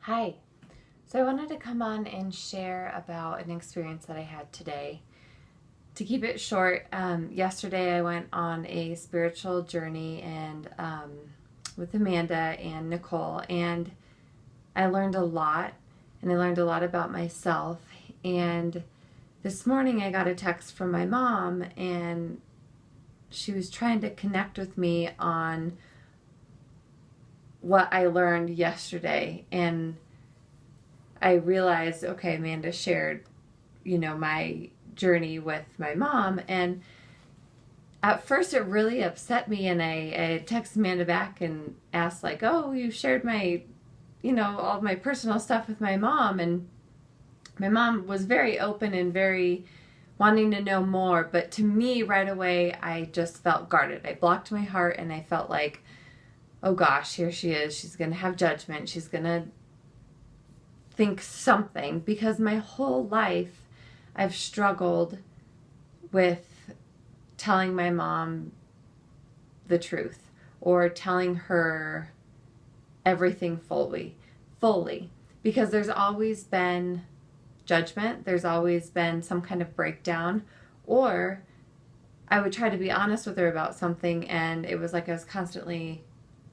Hi. So I wanted to come on and share about an experience that I had today. To keep it short, yesterday I went on a spiritual journey and with Amanda and Nicole, and I learned a lot, and I learned a lot about myself. And this morning I got a text from my mom, and she was trying to connect with me on what I learned yesterday, and I realized, okay, Amanda shared, my journey with my mom. And at first it really upset me. And I texted Amanda back and asked, like, oh, you shared my, all my personal stuff with my mom. And my mom was very open and very wanting to know more. But to me, right away, I just felt guarded. I blocked my heart and I felt like, oh gosh, here she is. She's going to have judgment. She's going to think something, because my whole life I've struggled with telling my mom the truth or telling her everything fully, because there's always been judgment, there's always been some kind of breakdown, or I would try to be honest with her about something and it was like I was constantly,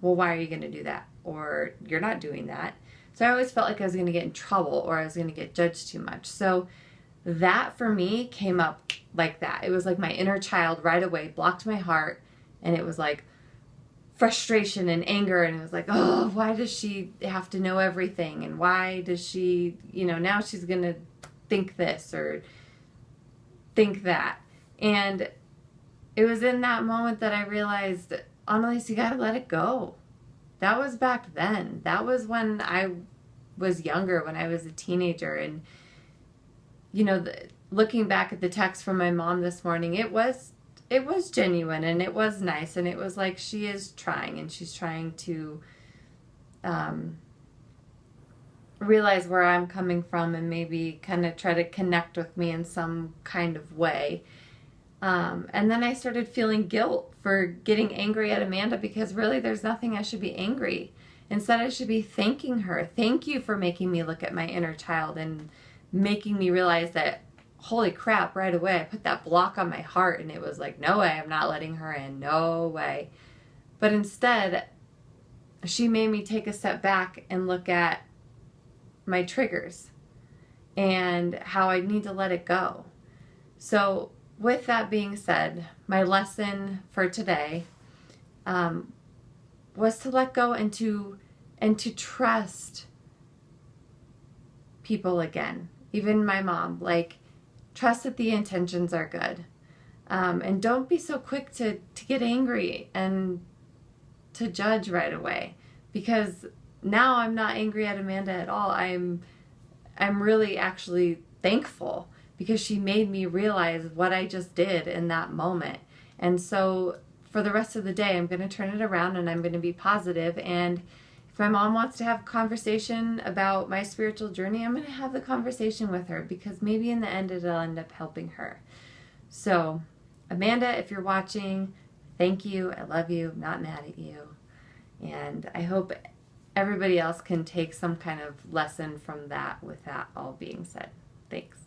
well, why are you going to do that? Or you're not doing that. So I always felt like I was going to get in trouble or I was going to get judged too much. So that for me came up like that. It was like my inner child right away blocked my heart, and it was like frustration and anger, and it was like, oh, why does she have to know everything? And why does she, now she's going to think this or think that. And it was in that moment that I realized, Annalise, you got to let it go. That was back then. That was when I was younger, when I was a teenager. And, looking back at the text from my mom this morning, it was genuine and it was nice. And it was like she is trying, and she's trying to realize where I'm coming from and maybe kind of try to connect with me in some kind of way. And then I started feeling guilt for getting angry at Amanda, because really there's nothing I should be angry. Instead, I should be thanking her. Thank you for making me look at my inner child and making me realize that, holy crap, right away I put that block on my heart and it was like, no way, I'm not letting her in. No way. But instead, she made me take a step back and look at my triggers and how I need to let it go. So with that being said, my lesson for today was to let go and to trust people again, even my mom. Like, trust that the intentions are good, and don't be so quick to get angry and to judge right away. Because now I'm not angry at Amanda at all. I'm really actually thankful, because she made me realize what I just did in that moment. And so for the rest of the day, I'm going to turn it around and I'm going to be positive. And if my mom wants to have a conversation about my spiritual journey, I'm going to have the conversation with her, because maybe in the end it'll end up helping her. So, Amanda, if you're watching, thank you. I love you. I'm not mad at you. And I hope everybody else can take some kind of lesson from that, with that all being said. Thanks.